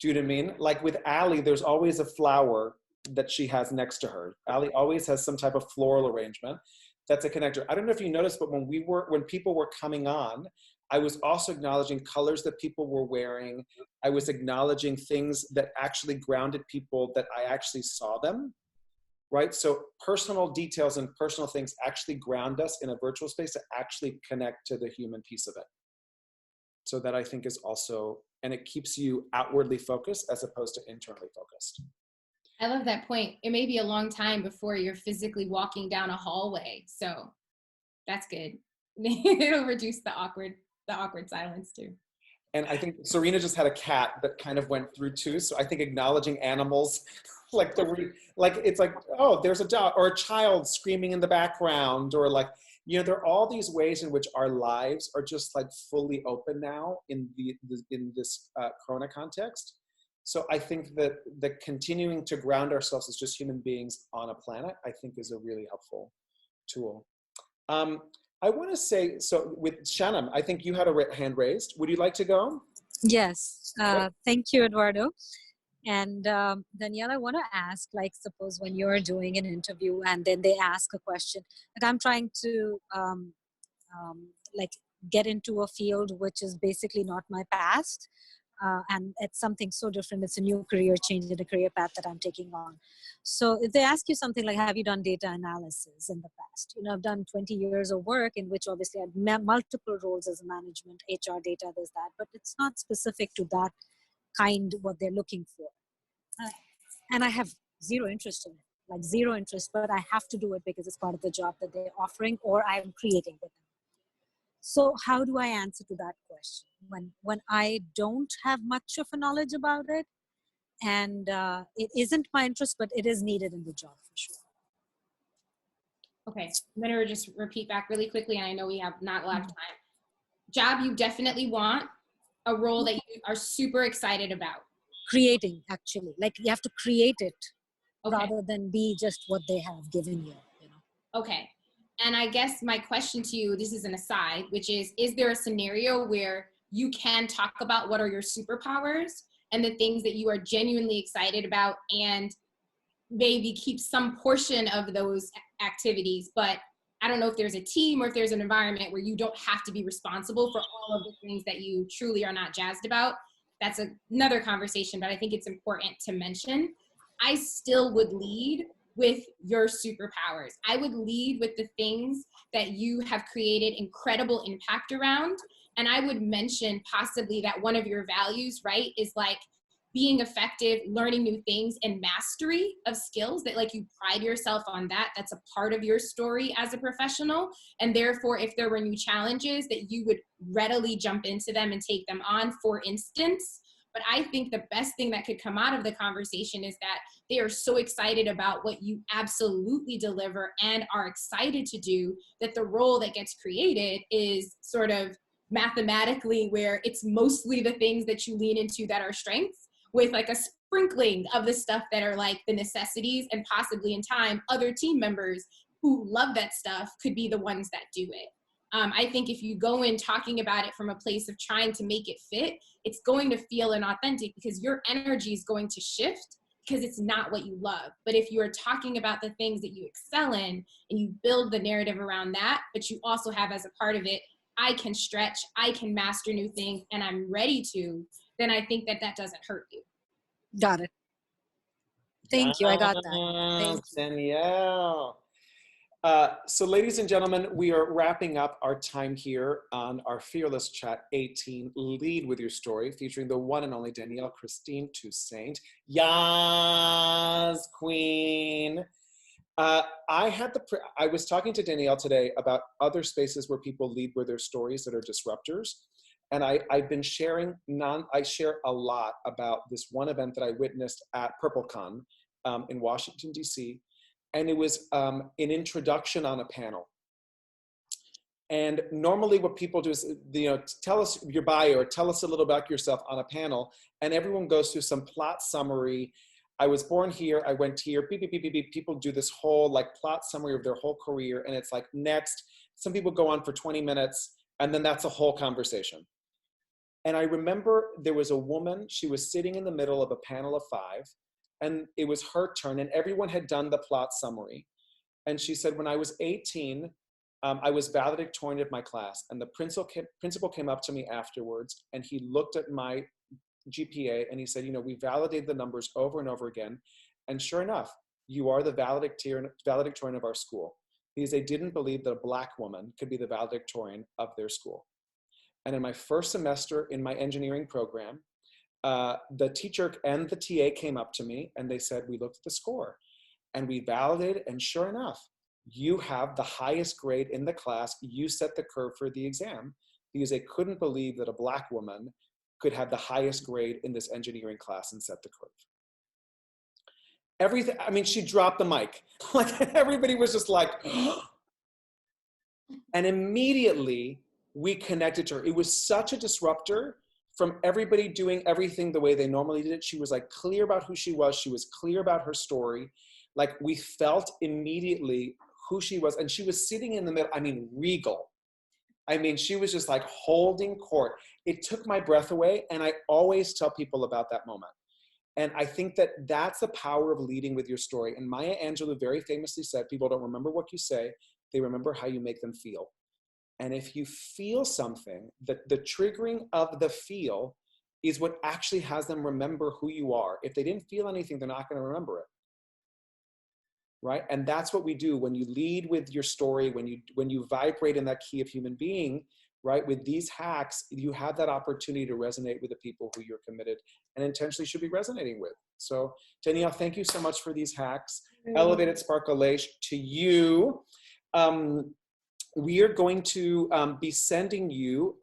Do you know what I mean? Like with Allie, there's always a flower that she has next to her. Allie always has some type of floral arrangement. That's a connector. I don't know if you noticed, but when people were coming on, I was also acknowledging colors that people were wearing. I was acknowledging things that actually grounded people, that I actually saw them, right? So personal details and personal things actually ground us in a virtual space to actually connect to the human piece of it. So that I think is also, and it keeps you outwardly focused as opposed to internally focused. I love that point. It may be a long time before you're physically walking down a hallway. So that's good. It'll reduce the awkward silence too. And I think Serena just had a cat that kind of went through too. So I think acknowledging animals, like it's like, oh, there's a dog or a child screaming in the background, or like, you know, there are all these ways in which our lives are just like fully open now in this Corona context. So I think that the continuing to ground ourselves as just human beings on a planet, I think is a really helpful tool. I want to say, so with Shannon, I think you had a hand raised. Would you like to go? Yes. Thank you, Eduardo. And Danielle, I want to ask, like, suppose when you're doing an interview and then they ask a question, like I'm trying to like get into a field which is basically not my past. And it's something so different. It's a new career change in a career path that I'm taking on. So if they ask you something like, have you done data analysis in the past? You know, I've done 20 years of work in which obviously I had multiple roles as a management, HR, data, this, that, but it's not specific to that kind, what they're looking for. And I have zero interest in it, like zero interest, but I have to do it because it's part of the job that they're offering or I'm creating with them. So how do I answer to that question when I don't have much of a knowledge about it and it isn't my interest, but it is needed in the job for sure? Okay, I'm gonna just repeat back really quickly, and I know we have not a lot of time. Job you definitely want, a role that you are super excited about. Creating, actually, like you have to create it Okay. rather than be just what they have given you, you know? Okay. And I guess my question to you, this is an aside, which is there a scenario where you can talk about what are your superpowers and the things that you are genuinely excited about and maybe keep some portion of those activities, but I don't know if there's a team or if there's an environment where you don't have to be responsible for all of the things that you truly are not jazzed about. That's another conversation, but I think it's important to mention. I still would lead with your superpowers. I would lead with the things that you have created incredible impact around. And I would mention possibly that one of your values, right, is like being effective, learning new things, and mastery of skills, that like you pride yourself on that. That's a part of your story as a professional. And therefore, if there were new challenges, that you would readily jump into them and take them on, for instance. But I think the best thing that could come out of the conversation is that they are so excited about what you absolutely deliver and are excited to do, that the role that gets created is sort of mathematically where it's mostly the things that you lean into that are strengths, with like a sprinkling of the stuff that are like the necessities, and possibly in time, other team members who love that stuff could be the ones that do it. I think if you go in talking about it from a place of trying to make it fit, it's going to feel inauthentic because your energy is going to shift because it's not what you love. But if you are talking about the things that you excel in and you build the narrative around that, but you also have as a part of it, I can stretch, I can master new things, and I'm ready to, then I think that that doesn't hurt you. Got it. Thank you. I got that. Thank you. Danielle. So ladies and gentlemen, we are wrapping up our time here on our Fearless Chat 18, Lead With Your Story, featuring the one and only Danielle Kristine Toussaint. Yas, queen. I was talking to Danielle today about other spaces where people lead with their stories that are disruptors. And I've been sharing, I share a lot about this one event that I witnessed at PurpleCON in Washington, D.C., and it was an introduction on a panel. And normally what people do is, you know, tell us your bio or tell us a little about yourself on a panel, and everyone goes through some plot summary. I was born here, I went here, beep, beep, beep, beep, beep. People do this whole like plot summary of their whole career, and it's like next. Some people go on for 20 minutes, and then that's a whole conversation. And I remember there was a woman, she was sitting in the middle of a panel of 5, and it was her turn, and everyone had done the plot summary. And she said, when I was 18, I was valedictorian of my class, and the principal came up to me afterwards, and he looked at my GPA, and he said, you know, we validated the numbers over and over again, and sure enough, you are the valedictorian of our school, because they didn't believe that a Black woman could be the valedictorian of their school. And in my first semester in my engineering program, the teacher and the TA came up to me and they said, we looked at the score and we validated, and sure enough, you have the highest grade in the class. You set the curve for the exam, because they couldn't believe that a Black woman could have the highest grade in this engineering class and set the curve. Everything, I mean, she dropped the mic. Like, everybody was just like, and immediately we connected to her. It was such a disruptor from everybody doing everything the way they normally did it. She was like clear about who she was. She was clear about her story. Like, we felt immediately who she was. And she was sitting in the middle, I mean, regal. I mean, she was just like holding court. It took my breath away. And I always tell people about that moment. And I think that that's the power of leading with your story. And Maya Angelou very famously said, people don't remember what you say, they remember how you make them feel. And if you feel something, that the triggering of the feel is what actually has them remember who you are. If they didn't feel anything, they're not going to remember it. Right? And that's what we do when you lead with your story, when you vibrate in that key of human being, right? With these hacks, you have that opportunity to resonate with the people who you're committed and intentionally should be resonating with. So Danielle, thank you so much for these hacks. Elevated Sparkle-ish to you. We are going to be sending you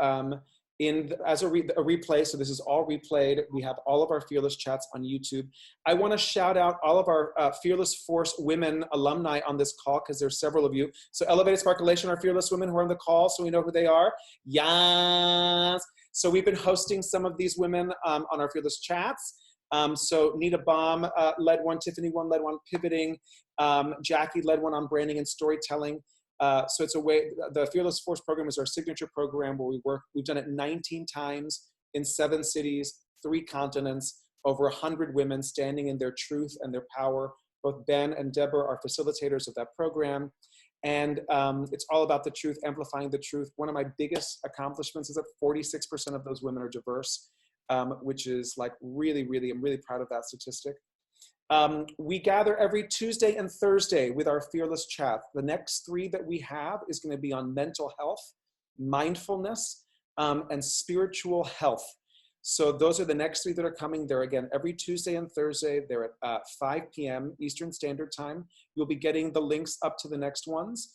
as a replay. So this is all replayed. We have all of our Fearless Chats on YouTube. I want to shout out all of our Fearless Force women alumni on this call, because there's several of you. So Elevated Sparkleation, our Fearless women who are on the call, so we know who they are. Yes. So we've been hosting some of these women on our Fearless Chats. So Nita Baum led one, Tiffany one led one, pivoting. Jackie led one on branding and storytelling. So it's a way, the Fearless Force program is our signature program where we work. We've done it 19 times in 7 cities, 3 continents, over 100 women standing in their truth and their power. Both Ben and Deborah are facilitators of that program. And it's all about the truth, amplifying the truth. One of my biggest accomplishments is that 46% of those women are diverse, which is like really, really, I'm really proud of that statistic. We gather every Tuesday and Thursday with our Fearless Chat. The next 3 that we have is going to be on mental health, mindfulness, and spiritual health. So those are the next 3 that are coming. They're again every Tuesday and Thursday. They're at 5 p.m. Eastern Standard Time. You'll be getting the links up to the next ones.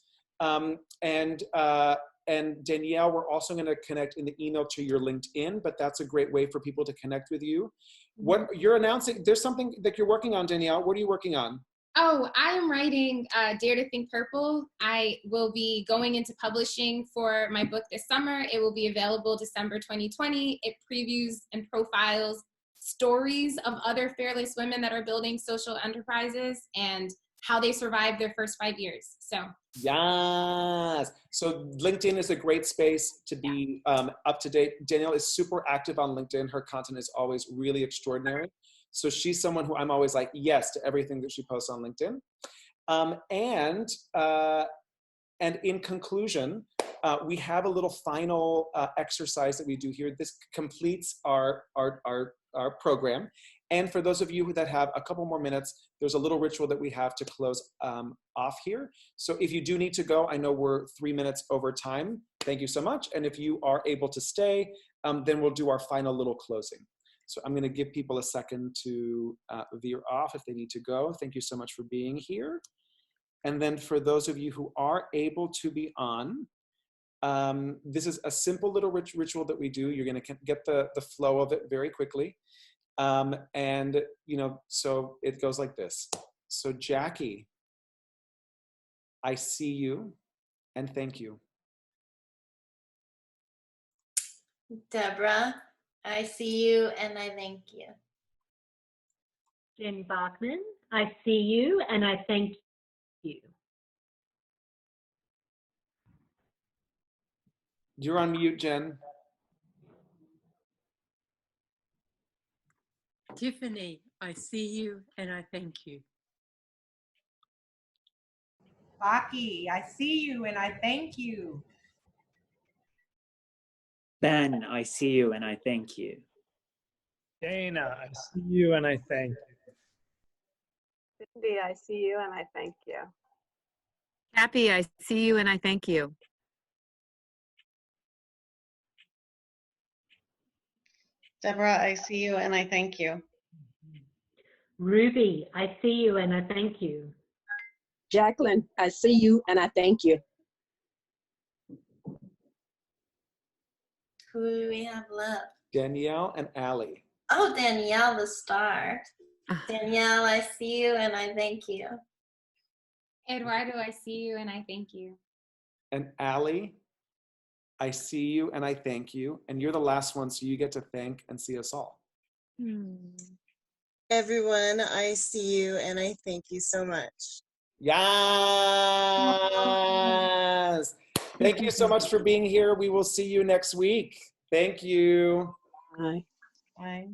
And Danielle, we're also going to connect in the email to your LinkedIn, but that's a great way for people to connect with you. What you're announcing, there's something that you're working on, Danielle. What are you working on? Oh, I am writing Dare to Think Purple. I will be going into publishing for my book this summer. It will be available December 2020. It previews and profiles stories of other fearless women that are building social enterprises and how they survived their first 5 years. So yes. So LinkedIn is a great space to be up to date. Danielle is super active on LinkedIn. Her content is always really extraordinary. So she's someone who I'm always like, yes to everything that she posts on LinkedIn. And in conclusion, we have a little final exercise that we do here. This completes our program. And for those of you that have a couple more minutes, there's a little ritual that we have to close off here. So if you do need to go, I know we're 3 minutes over time. Thank you so much. And if you are able to stay, then we'll do our final little closing. So I'm going to give people a second to veer off if they need to go. Thank you so much for being here. And then for those of you who are able to be on, this is a simple little ritual that we do. You're going to get the flow of it very quickly. And, you know, so it goes like this. So Jackie, I see you and thank you. Deborah, I see you and I thank you. Jen Bachman, I see you and I thank you. You're on mute, Jen. Tiffany, I see you and I thank you. Baki, I see you and I thank you. Ben, I see you and I thank you. Dana, I see you and I thank you. Cindy, I see you and I thank you. Happy, I see you and I thank you. Deborah, I see you and I thank you. Ruby, I see you and I thank you. Jacqueline, I see you and I thank you. Who do we have left? Danielle and Allie. Oh, Danielle, the star. Danielle, I see you and I thank you. Eduardo, I see you and I thank you. And Allie, I see you and I thank you. And you're the last one, so you get to thank and see us all. Everyone, I see you and I thank you so much. Yes. Thank you so much for being here. We will see you next week. Thank you. Bye. Bye.